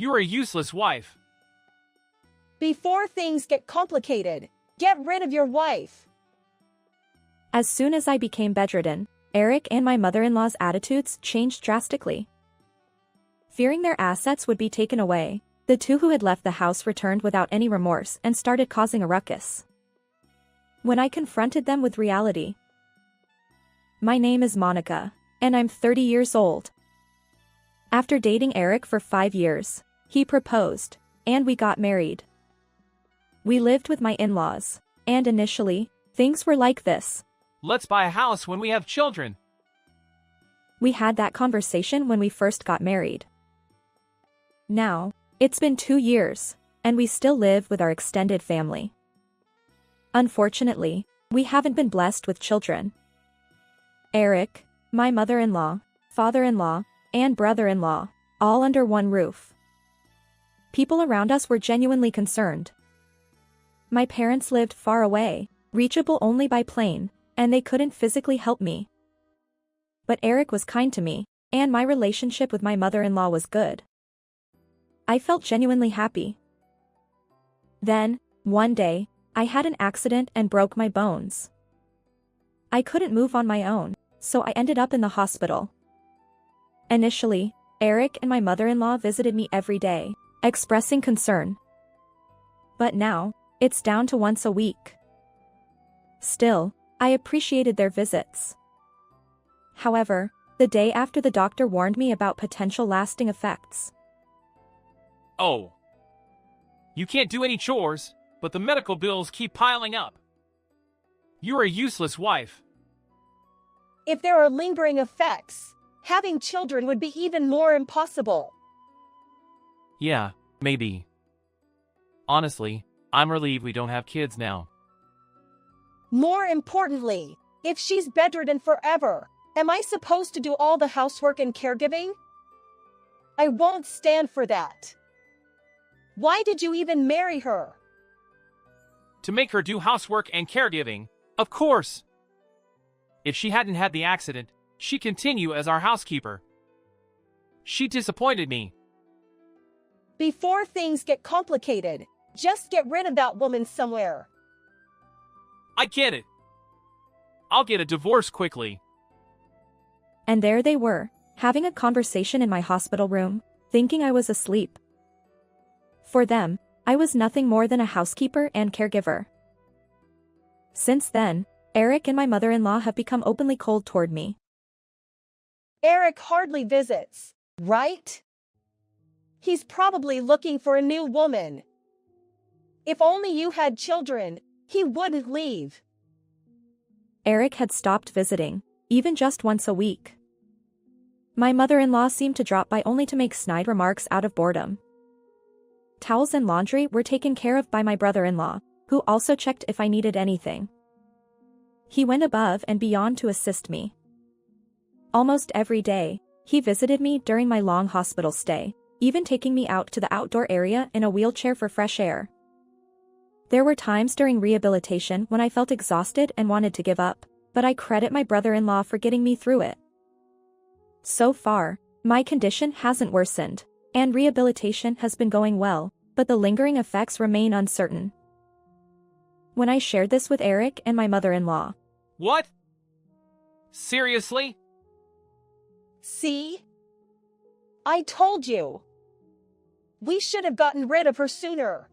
You're a useless wife. Before things get complicated, get rid of your wife. As soon as I became bedridden, Eric and my mother-in-law's attitudes changed drastically. Fearing their assets would be taken away, the two who had left the house returned without any remorse and started causing a ruckus. When I confronted them with reality, "My name is Monica, and I'm 30 years old. After dating Eric for 5 years, he proposed, and we got married. We lived with my in-laws, and initially, things were like this. Let's buy a house when we have children." We had that conversation when we first got married. Now, it's been 2 years, and we still live with our extended family. Unfortunately, we haven't been blessed with children. Eric, my mother-in-law, father-in-law, and brother-in-law, all under one roof. People around us were genuinely concerned. My parents lived far away, reachable only by plane, and they couldn't physically help me. But Eric was kind to me, and my relationship with my mother-in-law was good. I felt genuinely happy. Then, one day, I had an accident and broke my bones. I couldn't move on my own, so I ended up in the hospital. Initially, Eric and my mother-in-law visited me every day, expressing concern. But now, it's down to once a week. Still, I appreciated their visits. However, the day after the doctor warned me about potential lasting effects. Oh. You can't do any chores, but the medical bills keep piling up. You're a useless wife. If there are lingering effects, having children would be even more impossible. Yeah, maybe. Honestly, I'm relieved we don't have kids now. More importantly, if she's bedridden forever, am I supposed to do all the housework and caregiving? I won't stand for that. Why did you even marry her? To make her do housework and caregiving, of course. If she hadn't had the accident, she'd continue as our housekeeper. She disappointed me. Before things get complicated, just get rid of that woman somewhere. I get it. I'll get a divorce quickly. And there they were, having a conversation in my hospital room, thinking I was asleep. For them, I was nothing more than a housekeeper and caregiver. Since then, Eric and my mother-in-law have become openly cold toward me. Eric hardly visits, right? He's probably looking for a new woman. If only you had children, he wouldn't leave. Eric had stopped visiting, even just once a week. My mother-in-law seemed to drop by only to make snide remarks out of boredom. Towels and laundry were taken care of by my brother-in-law, who also checked if I needed anything. He went above and beyond to assist me. Almost every day, he visited me during my long hospital stay, even taking me out to the outdoor area in a wheelchair for fresh air. There were times during rehabilitation when I felt exhausted and wanted to give up, but I credit my brother-in-law for getting me through it. So far, my condition hasn't worsened, and rehabilitation has been going well, but the lingering effects remain uncertain. When I shared this with Eric and my mother-in-law. What? Seriously? See? I told you. We should have gotten rid of her sooner.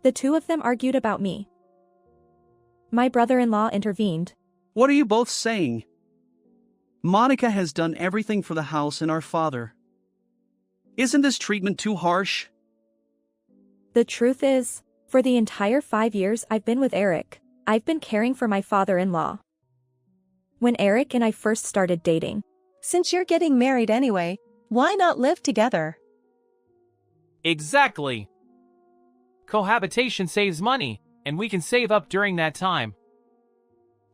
The two of them argued about me. My brother-in-law intervened. What are you both saying? Monica has done everything for the house and our father. Isn't this treatment too harsh? The truth is, for the entire 5 years I've been with Eric, I've been caring for my father-in-law. When Eric and I first started dating. Since you're getting married anyway, why not live together? Exactly. Cohabitation saves money, and we can save up during that time.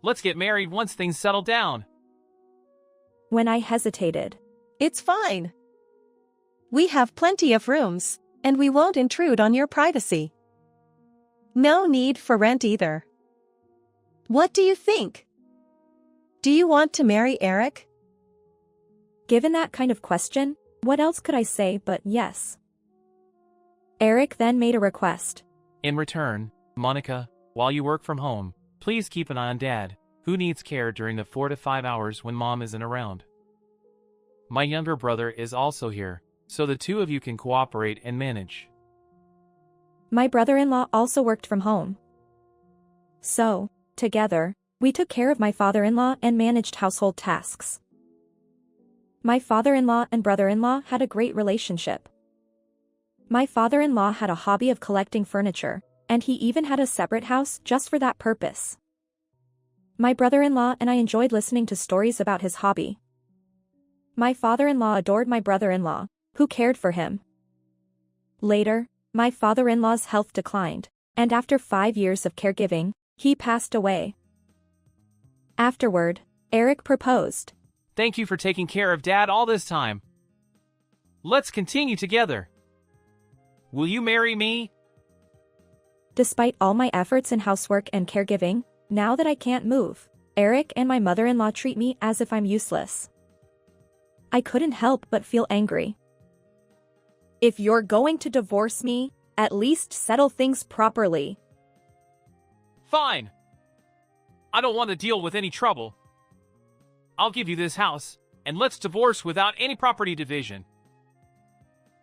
Let's get married once things settle down. When I hesitated. It's fine. We have plenty of rooms, and we won't intrude on your privacy. No need for rent either. What do you think? Do you want to marry Eric? Given that kind of question, What else could I say but yes? Eric then made a request. In return, Monica, while you work from home, please keep an eye on Dad, who needs care during the 4 to 5 hours when Mom isn't around. My younger brother is also here, so the two of you can cooperate and manage. My brother-in-law also worked from home. So, together, we took care of my father-in-law and managed household tasks. My father-in-law and brother-in-law had a great relationship. My father-in-law had a hobby of collecting furniture, and he even had a separate house just for that purpose. My brother-in-law and I enjoyed listening to stories about his hobby. My father-in-law adored my brother-in-law, who cared for him. Later, my father-in-law's health declined, and after 5 years of caregiving, he passed away. Afterward, Eric proposed. Thank you for taking care of Dad all this time. Let's continue together. Will you marry me? Despite all my efforts in housework and caregiving, now that I can't move, Eric and my mother-in-law treat me as if I'm useless. I couldn't help but feel angry. If you're going to divorce me, at least settle things properly. Fine. I don't want to deal with any trouble. I'll give you this house, and let's divorce without any property division.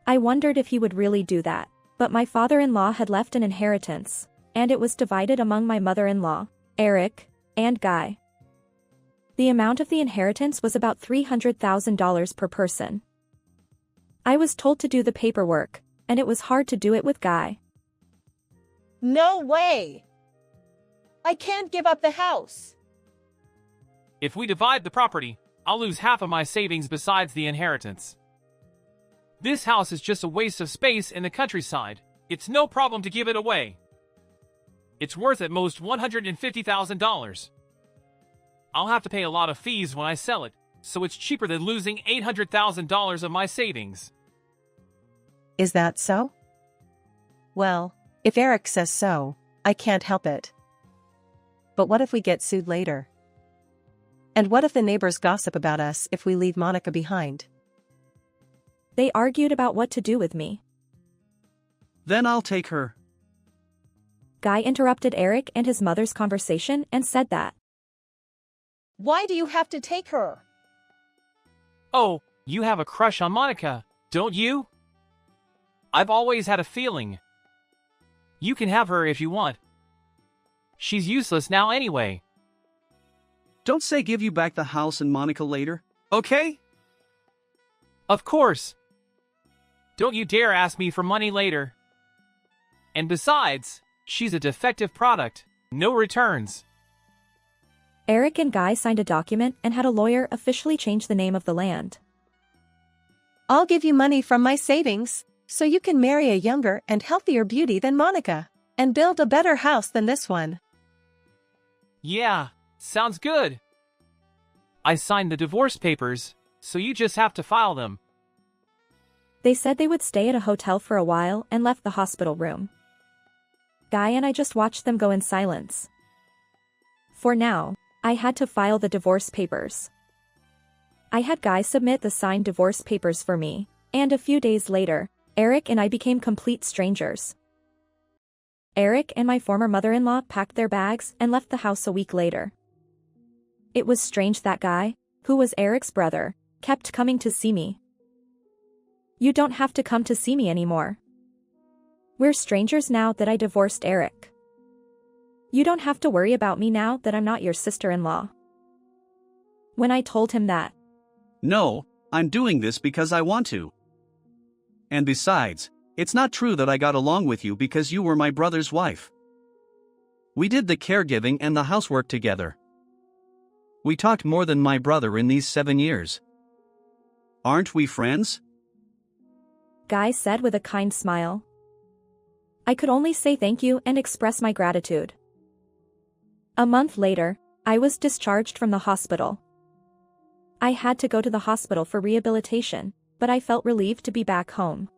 I wondered if he would really do that, but my father-in-law had left an inheritance, and it was divided among my mother-in-law, Eric, and Guy. The amount of the inheritance was about $300,000 per person. I was told to do the paperwork, and it was hard to do it with Guy. No way! I can't give up the house. If we divide the property, I'll lose half of my savings besides the inheritance. This house is just a waste of space in the countryside. It's no problem to give it away. It's worth at most $150,000. I'll have to pay a lot of fees when I sell it, so it's cheaper than losing $800,000 of my savings. Is that so? Well, if Eric says so, I can't help it. But what if we get sued later? And what if the neighbors gossip about us if we leave Monica behind? They argued about what to do with me. Then I'll take her. Guy interrupted Eric and his mother's conversation and said that. Why do you have to take her? Oh, you have a crush on Monica, don't you? I've always had a feeling. You can have her if you want. She's useless now anyway. Don't say give you back the house and Monica later, okay? Of course. Don't you dare ask me for money later. And besides, she's a defective product, no returns. Eric and Guy signed a document and had a lawyer officially change the name of the land. I'll give you money from my savings, so you can marry a younger and healthier beauty than Monica, and build a better house than this one. Yeah, sounds good. I signed the divorce papers, so you just have to file them. They said they would stay at a hotel for a while and left the hospital room. Guy and I just watched them go in silence. For now, I had to file the divorce papers. I had Guy submit the signed divorce papers for me, and a few days later, Eric and I became complete strangers. Eric and my former mother-in-law packed their bags and left the house a week later. It was strange that Guy, who was Eric's brother, kept coming to see me. You don't have to come to see me anymore. We're strangers now that I divorced Eric. You don't have to worry about me now that I'm not your sister-in-law. When I told him that. No, I'm doing this because I want to. And besides, it's not true that I got along with you because you were my brother's wife. We did the caregiving and the housework together. We talked more than my brother in these 7 years. Aren't we friends? Guy said with a kind smile. I could only say thank you and express my gratitude. A month later, I was discharged from the hospital. I had to go to the hospital for rehabilitation, but I felt relieved to be back home.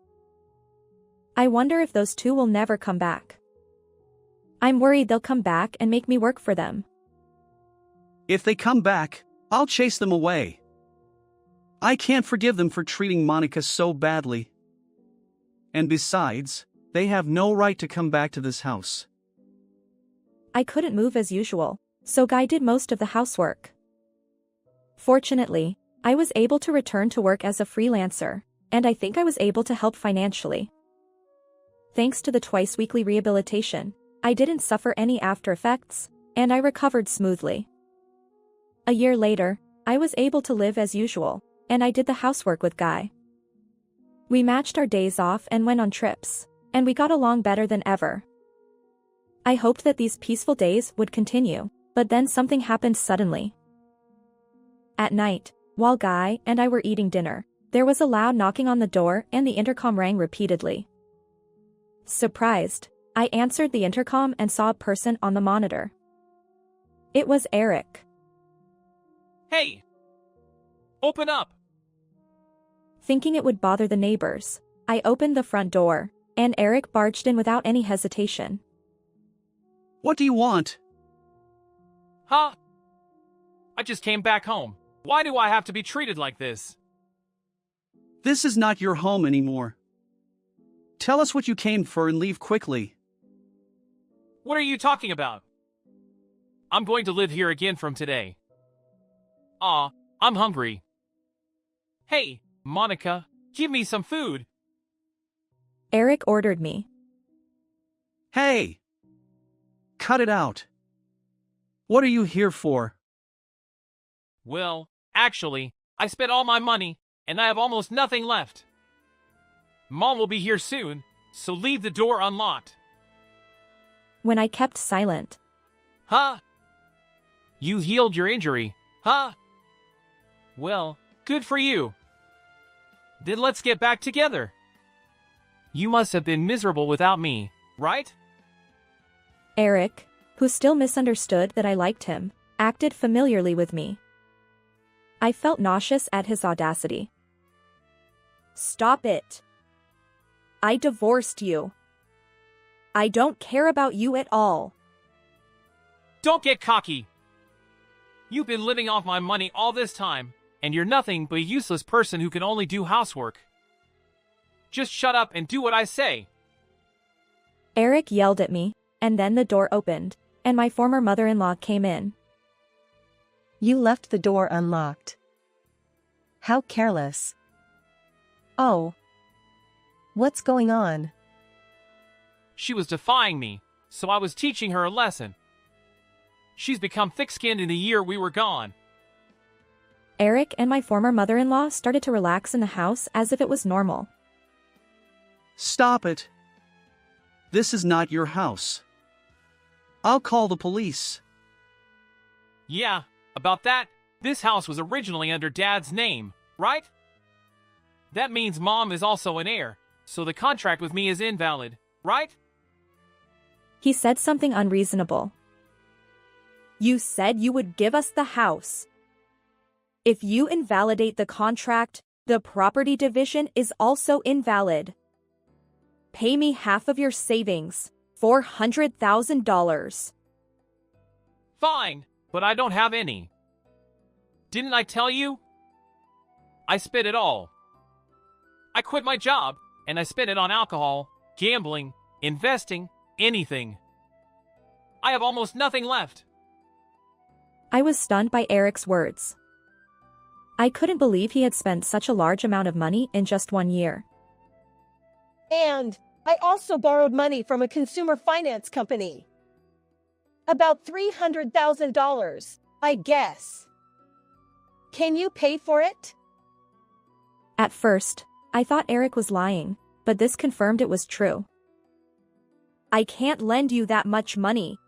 I wonder if those two will never come back. I'm worried they'll come back and make me work for them. If they come back, I'll chase them away. I can't forgive them for treating Monica so badly. And besides, they have no right to come back to this house. I couldn't move as usual, so Guy did most of the housework. Fortunately, I was able to return to work as a freelancer, and I think I was able to help financially. Thanks to the twice-weekly rehabilitation, I didn't suffer any after effects, and I recovered smoothly. A year later, I was able to live as usual, and I did the housework with Guy. We matched our days off and went on trips, and we got along better than ever. I hoped that these peaceful days would continue, but then something happened suddenly. At night, while Guy and I were eating dinner, there was a loud knocking on the door and the intercom rang repeatedly. Surprised, I answered the intercom and saw a person on the monitor. It was Eric. Hey! Open up! Thinking it would bother the neighbors, I opened the front door, and Eric barged in without any hesitation. What do you want? Huh? I just came back home. Why do I have to be treated like this? This is not your home anymore. Tell us what you came for and leave quickly. What are you talking about? I'm going to live here again from today. Aw, I'm hungry. Hey, Monica, give me some food. Eric ordered me. Hey! Cut it out. What are you here for? Well, actually, I spent all my money, and I have almost nothing left. Mom will be here soon, so leave the door unlocked. When I kept silent. Huh? You healed your injury, huh? Well, good for you. Then let's get back together. You must have been miserable without me, right? Eric, who still misunderstood that I liked him, acted familiarly with me. I felt nauseous at his audacity. Stop it. I divorced you. I don't care about you at all. Don't get cocky. You've been living off my money all this time, and you're nothing but a useless person who can only do housework. Just shut up and do what I say. Eric yelled at me, and then the door opened, and my former mother-in-law came in. You left the door unlocked. How careless. Oh. What's going on? She was defying me, so I was teaching her a lesson. She's become thick-skinned in the year we were gone. Eric and my former mother-in-law started to relax in the house as if it was normal. Stop it. This is not your house. I'll call the police. Yeah, about that, this house was originally under Dad's name, right? That means Mom is also an heir, so the contract with me is invalid, right? He said something unreasonable. You said you would give us the house. If you invalidate the contract, the property division is also invalid. Pay me half of your savings, $400,000. Fine, but I don't have any. Didn't I tell you? I spent it all. I quit my job, and I spent it on alcohol, gambling, investing, anything. I have almost nothing left. I was stunned by Eric's words. I couldn't believe he had spent such a large amount of money in just 1 year. And I also borrowed money from a consumer finance company. About $300,000, I guess. Can you pay for it? At first, I thought Eric was lying, but this confirmed it was true. I can't lend you that much money.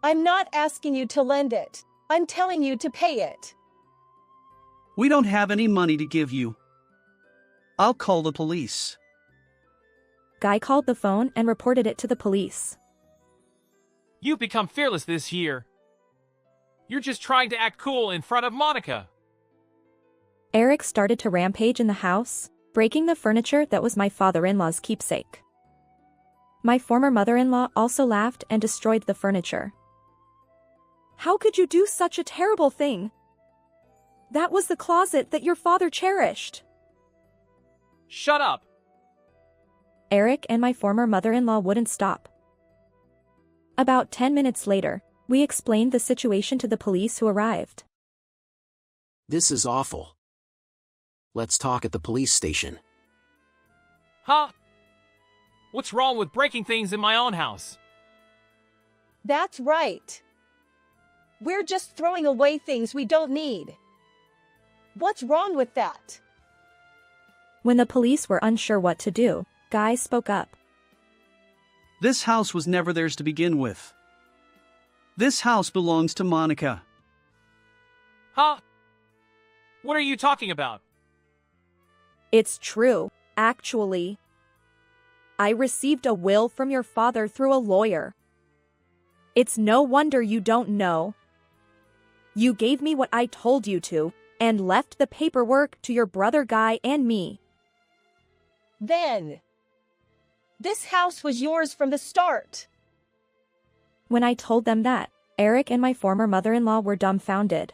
I'm not asking you to lend it. I'm telling you to pay it. We don't have any money to give you. I'll call the police. Guy called the phone and reported it to the police. You've become fearless this year. You're just trying to act cool in front of Monica. Eric started to rampage in the house, breaking the furniture that was my father-in-law's keepsake. My former mother-in-law also laughed and destroyed the furniture. How could you do such a terrible thing? That was the closet that your father cherished. Shut up. Eric and my former mother-in-law wouldn't stop. About 10 minutes later, we explained the situation to the police who arrived. This is awful. Let's talk at the police station. Huh? What's wrong with breaking things in my own house? That's right. We're just throwing away things we don't need. What's wrong with that? When the police were unsure what to do, Guy spoke up. This house was never theirs to begin with. This house belongs to Monica. Huh? What are you talking about? It's true, actually. I received a will from your father through a lawyer. It's no wonder you don't know. You gave me what I told you to, and left the paperwork to your brother Guy and me. Then, this house was yours from the start. When I told them that, Eric and my former mother-in-law were dumbfounded.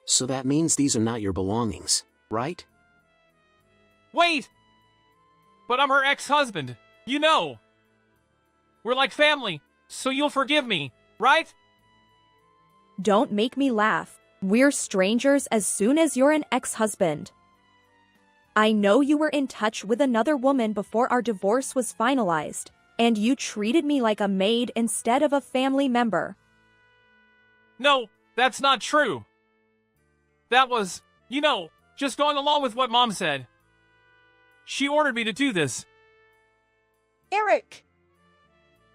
So that means these are not your belongings, right? Wait! But I'm her ex-husband, you know. We're like family, so you'll forgive me, right? Don't make me laugh. We're strangers as soon as you're an ex-husband. I know you were in touch with another woman before our divorce was finalized, and you treated me like a maid instead of a family member. No, that's not true. That was, just going along with what Mom said. She ordered me to do this. Eric!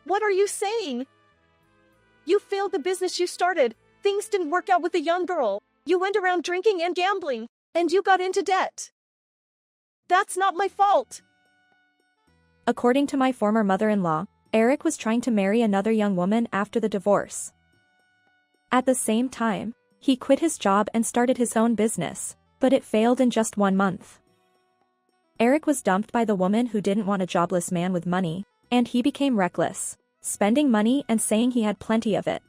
What are you saying? You failed the business you started. Things didn't work out with the young girl. You went around drinking and gambling, and you got into debt. That's not my fault. According to my former mother-in-law, Eric was trying to marry another young woman after the divorce. At the same time, he quit his job and started his own business, but it failed in just 1 month. Eric was dumped by the woman who didn't want a jobless man with money, and he became reckless, spending money and saying he had plenty of it.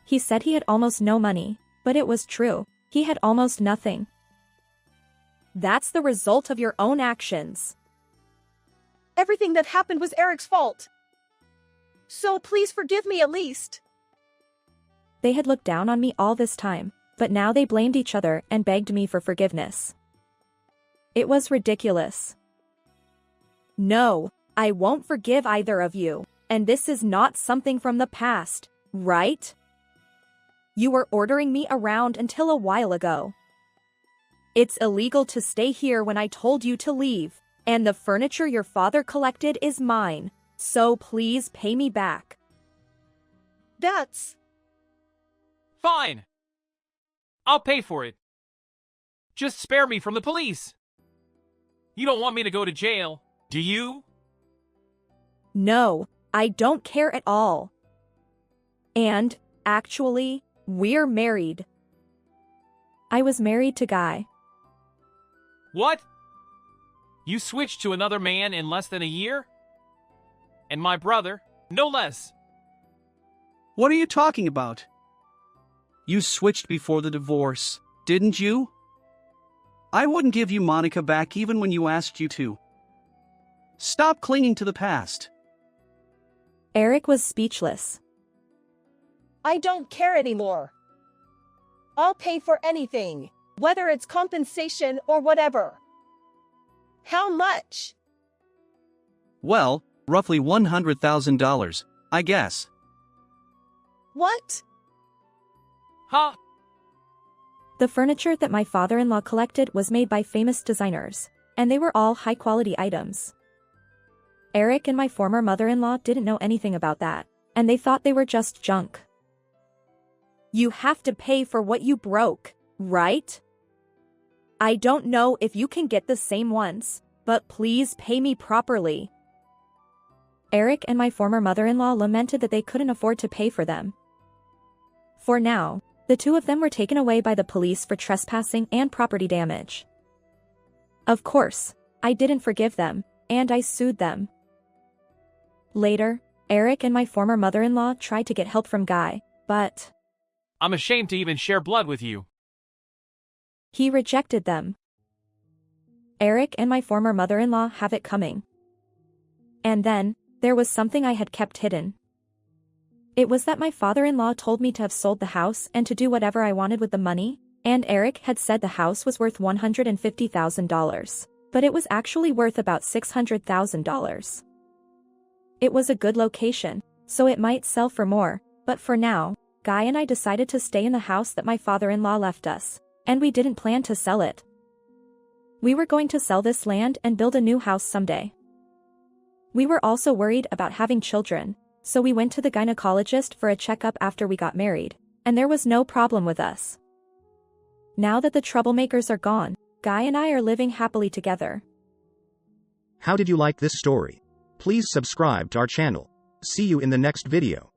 He said he had almost no money, but it was true, he had almost nothing. That's the result of your own actions. Everything that happened was Eric's fault. So please forgive me at least. They had looked down on me all this time, but now they blamed each other and begged me for forgiveness. It was ridiculous. No, I won't forgive either of you, and this is not something from the past, right? You were ordering me around until a while ago. It's illegal to stay here when I told you to leave, and the furniture your father collected is mine, so please pay me back. That's... Fine. I'll pay for it. Just spare me from the police. You don't want me to go to jail, do you? No, I don't care at all. And, actually, we're married. I was married to Guy. What? You switched to another man in less than a year? And my brother, no less. What are you talking about? You switched before the divorce, didn't you? I wouldn't give you Monica back even when you asked you to. Stop clinging to the past. Eric was speechless. I don't care anymore. I'll pay for anything, whether it's compensation or whatever. How much? Well, roughly $100,000, I guess. What? Huh? The furniture that my father-in-law collected was made by famous designers, and they were all high-quality items. Eric and my former mother-in-law didn't know anything about that, and they thought they were just junk. You have to pay for what you broke, right? I don't know if you can get the same ones, but please pay me properly. Eric and my former mother-in-law lamented that they couldn't afford to pay for them. For now, the two of them were taken away by the police for trespassing and property damage. Of course, I didn't forgive them, and I sued them. Later, Eric and my former mother-in-law tried to get help from Guy, but... I'm ashamed to even share blood with you. He rejected them. Eric and my former mother-in-law have it coming. And then, there was something I had kept hidden. It was that my father-in-law told me to have sold the house and to do whatever I wanted with the money, and Eric had said the house was worth $150,000, but it was actually worth about $600,000. It was a good location, so it might sell for more, but for now, Guy and I decided to stay in the house that my father-in-law left us, and we didn't plan to sell it. We were going to sell this land and build a new house someday. We were also worried about having children, so we went to the gynecologist for a checkup after we got married, and there was no problem with us. Now that the troublemakers are gone, Guy and I are living happily together. How did you like this story? Please subscribe to our channel. See you in the next video.